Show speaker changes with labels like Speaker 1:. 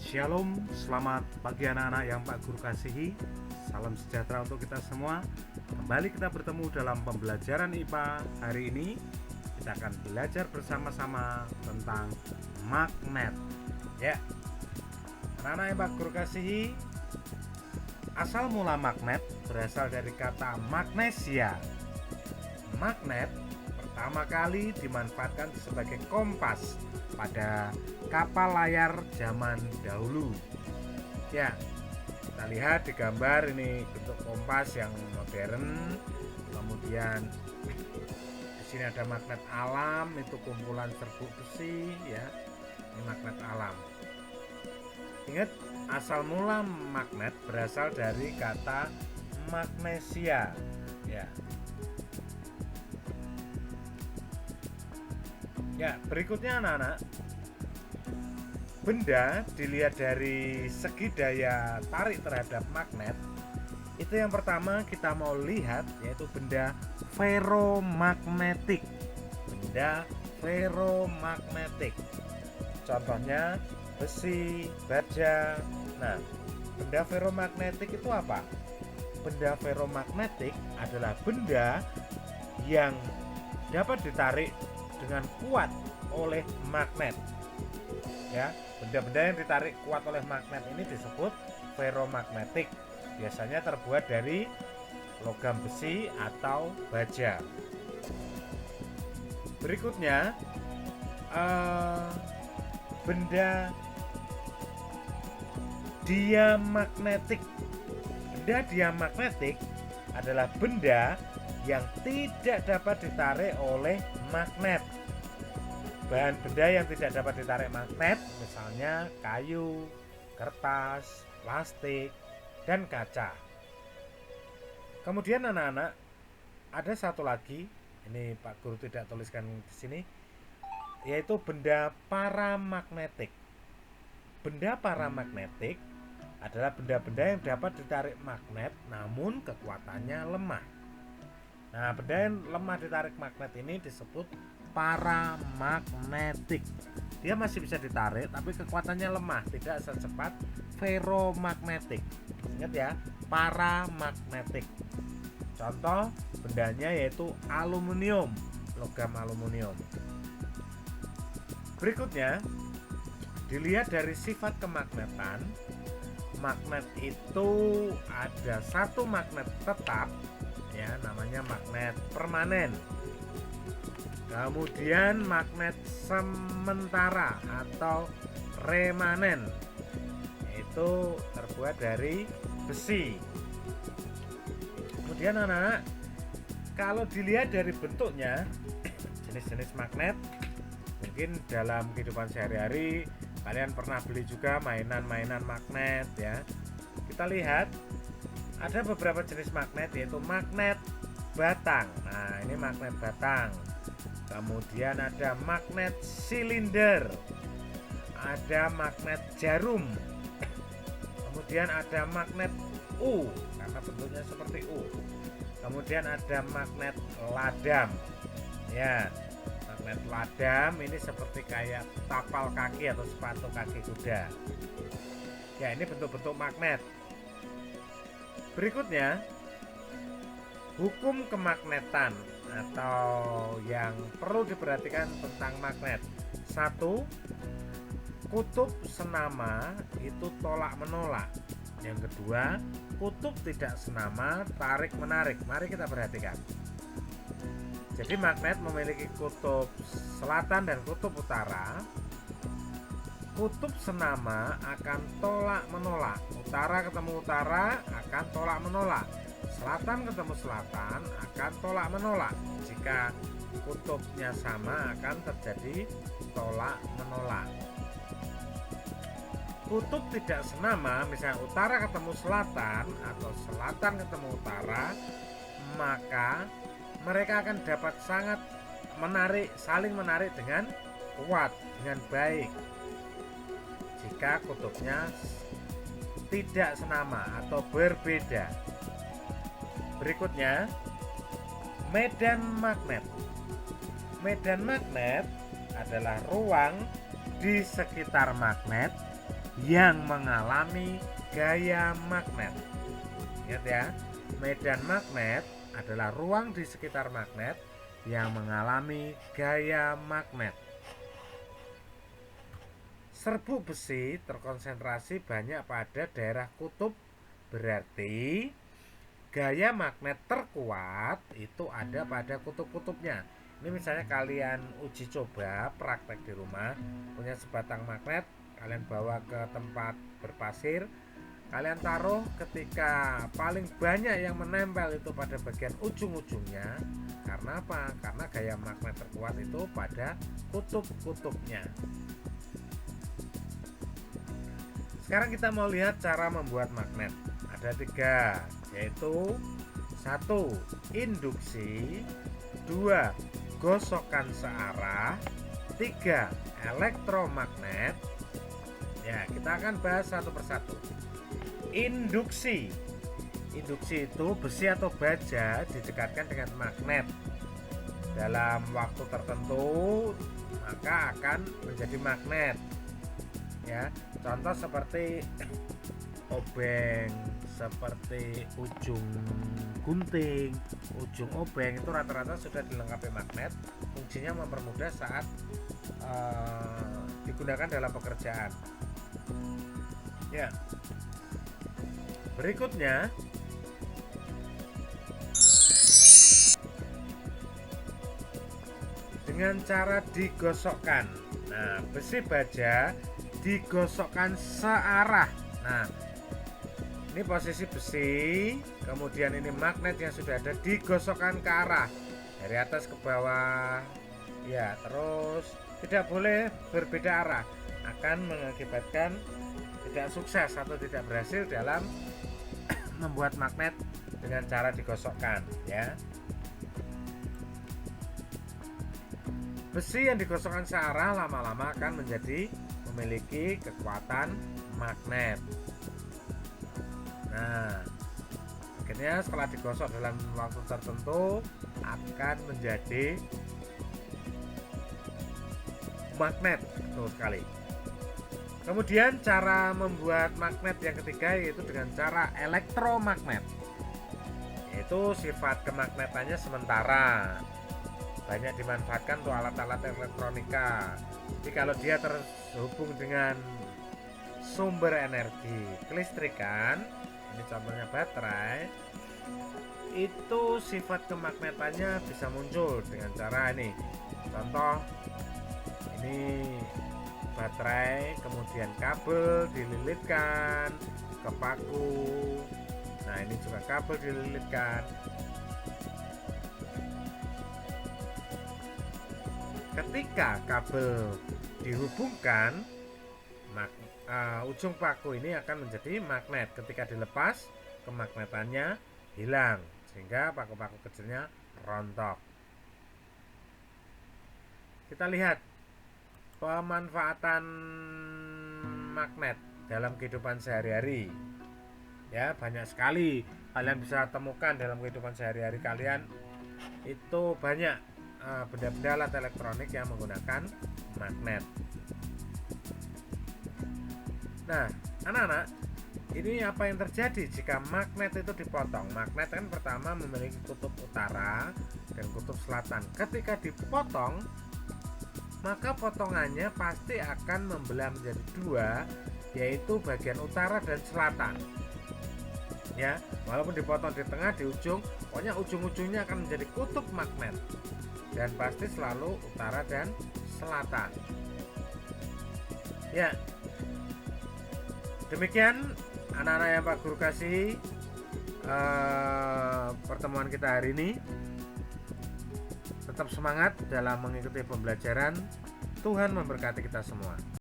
Speaker 1: Shalom, selamat pagi anak-anak yang Pak Guru kasihi. Salam sejahtera untuk kita semua. Kembali kita bertemu dalam pembelajaran IPA. Hari ini kita akan belajar bersama-sama tentang magnet. Ya, anak-anak yang Pak Guru kasihi, asal mula magnet berasal dari kata magnesia. Magnet pertama kali dimanfaatkan sebagai kompas pada kapal layar zaman dahulu. Ya, kita lihat di gambar ini bentuk kompas yang modern. Kemudian di sini ada magnet alam, itu kumpulan serbuk besi ya. Ini magnet alam. Ingat, asal mula magnet berasal dari kata magnesia. Ya. Ya, berikutnya anak-anak, benda dilihat dari segi daya tarik terhadap magnet. Itu yang pertama kita mau lihat, yaitu benda ferromagnetik. Benda ferromagnetik. Contohnya besi, baja. Nah, benda ferromagnetik itu apa? Benda ferromagnetik adalah benda yang dapat ditarik dengan kuat oleh magnet. Ya, benda-benda yang ditarik kuat oleh magnet ini disebut ferromagnetik. Biasanya terbuat dari logam besi atau baja. Berikutnya, benda diamagnetik. Benda diamagnetik adalah benda yang tidak dapat ditarik oleh magnet. Bahan benda yang tidak dapat ditarik magnet misalnya kayu, kertas, plastik, dan kaca. Kemudian anak-anak, ada satu lagi, ini Pak Guru tidak tuliskan di sini, yaitu benda paramagnetik. Benda paramagnetik adalah benda-benda yang dapat ditarik magnet namun kekuatannya lemah. Nah, benda yang lemah ditarik magnet ini disebut paramagnetik. Dia masih bisa ditarik tapi kekuatannya lemah, tidak secepat ferromagnetik. Ingat ya, paramagnetik. Contoh bendanya yaitu aluminium, logam aluminium. Berikutnya, dilihat dari sifat kemagnetan. Magnet itu ada satu magnet tetap, ya, namanya magnet permanen. Kemudian magnet sementara atau remanen, itu terbuat dari besi. Kemudian anak-anak, kalau dilihat dari bentuknya, jenis-jenis magnet, mungkin dalam kehidupan sehari-hari kalian pernah beli juga mainan-mainan magnet ya. Kita lihat ada beberapa jenis magnet, yaitu magnet batang. Nah, ini magnet batang. Kemudian ada magnet silinder, ada magnet jarum, kemudian ada magnet U karena bentuknya seperti U. Kemudian ada magnet ladam. Ya, magnet ladam ini seperti kayak tapal kaki atau sepatu kaki kuda. Ya, ini bentuk-bentuk magnet. Berikutnya, hukum kemagnetan atau yang perlu diperhatikan tentang magnet. 1. Kutub senama itu tolak menolak. Yang kedua, kutub tidak senama tarik menarik. Mari kita perhatikan. Jadi magnet memiliki kutub selatan dan kutub utara. Kutub senama akan tolak menolak. Utara ketemu utara akan tolak menolak. Selatan ketemu selatan akan tolak menolak. Jika kutubnya sama akan terjadi tolak menolak. Kutub tidak senama, misalnya utara ketemu selatan atau selatan ketemu utara, maka mereka akan dapat sangat saling menarik dengan kuat, dengan baik. Jika kutubnya tidak senama atau berbeda. Berikutnya, medan magnet. Medan magnet adalah ruang di sekitar magnet yang mengalami gaya magnet. Ingat ya, medan magnet adalah ruang di sekitar magnet yang mengalami gaya magnet. Serbuk besi terkonsentrasi banyak pada daerah kutub, berarti gaya magnet terkuat itu ada pada kutub-kutubnya. Ini misalnya kalian uji coba praktek di rumah, punya sebatang magnet, kalian bawa ke tempat berpasir, kalian taruh, ketika paling banyak yang menempel itu pada bagian ujung-ujungnya. Karena apa? Karena gaya magnet terkuat itu pada kutub-kutubnya. Sekarang kita mau lihat cara membuat magnet. Ada 3, yaitu 1. Induksi, 2. Gosokan searah, 3. Elektromagnet. Ya, kita akan bahas satu persatu. Induksi. Induksi itu besi atau baja didekatkan dengan magnet. Dalam waktu tertentu maka akan menjadi magnet. Ya, contoh seperti obeng, seperti ujung gunting, ujung obeng itu rata-rata sudah dilengkapi magnet. Fungsinya mempermudah saat digunakan dalam pekerjaan. Ya, berikutnya dengan cara digosokkan. Nah, besi baja digosokkan searah. Nah, ini posisi besi, kemudian ini magnet yang sudah ada digosokkan ke arah dari atas ke bawah. Ya, terus tidak boleh berbeda arah, akan mengakibatkan tidak sukses atau tidak berhasil dalam membuat magnet dengan cara digosokkan, ya. Besi yang digosokkan searah lama-lama akan menjadi memiliki kekuatan magnet. Nah, akhirnya setelah digosok dalam waktu tertentu akan menjadi magnet. Betul sekali. Kemudian cara membuat magnet yang ketiga yaitu dengan cara elektromagnet. Yaitu sifat kemagnetannya sementara, banyak dimanfaatkan untuk alat-alat elektronika. Jadi kalau dia terhubung dengan sumber energi kelistrikan, ini contohnya baterai, itu sifat kemagnetannya bisa muncul dengan cara ini. Contoh, ini baterai, kemudian kabel dililitkan ke paku. Nah, ini juga kabel dililitkan. Ketika kabel dihubungkan, ujung paku ini akan menjadi magnet. Ketika dilepas, kemagnetannya hilang sehingga paku-paku kecilnya rontok. Kita lihat pemanfaatan magnet dalam kehidupan sehari-hari. Ya, banyak sekali kalian bisa temukan dalam kehidupan sehari-hari kalian. Itu banyak benda-benda alat elektronik yang menggunakan magnet. Nah, anak-anak, ini apa yang terjadi jika magnet itu dipotong? Magnet kan pertama memiliki kutub utara dan kutub selatan. Ketika dipotong, maka potongannya pasti akan membelah menjadi 2, yaitu bagian utara dan selatan. Ya, walaupun dipotong di tengah, di ujung, pokoknya ujung-ujungnya akan menjadi kutub magnet. Dan pasti selalu utara dan selatan. Ya, demikian anak-anak yang Pak Guru kasihi, pertemuan kita hari ini. Tetap semangat dalam mengikuti pembelajaran. Tuhan memberkati kita semua.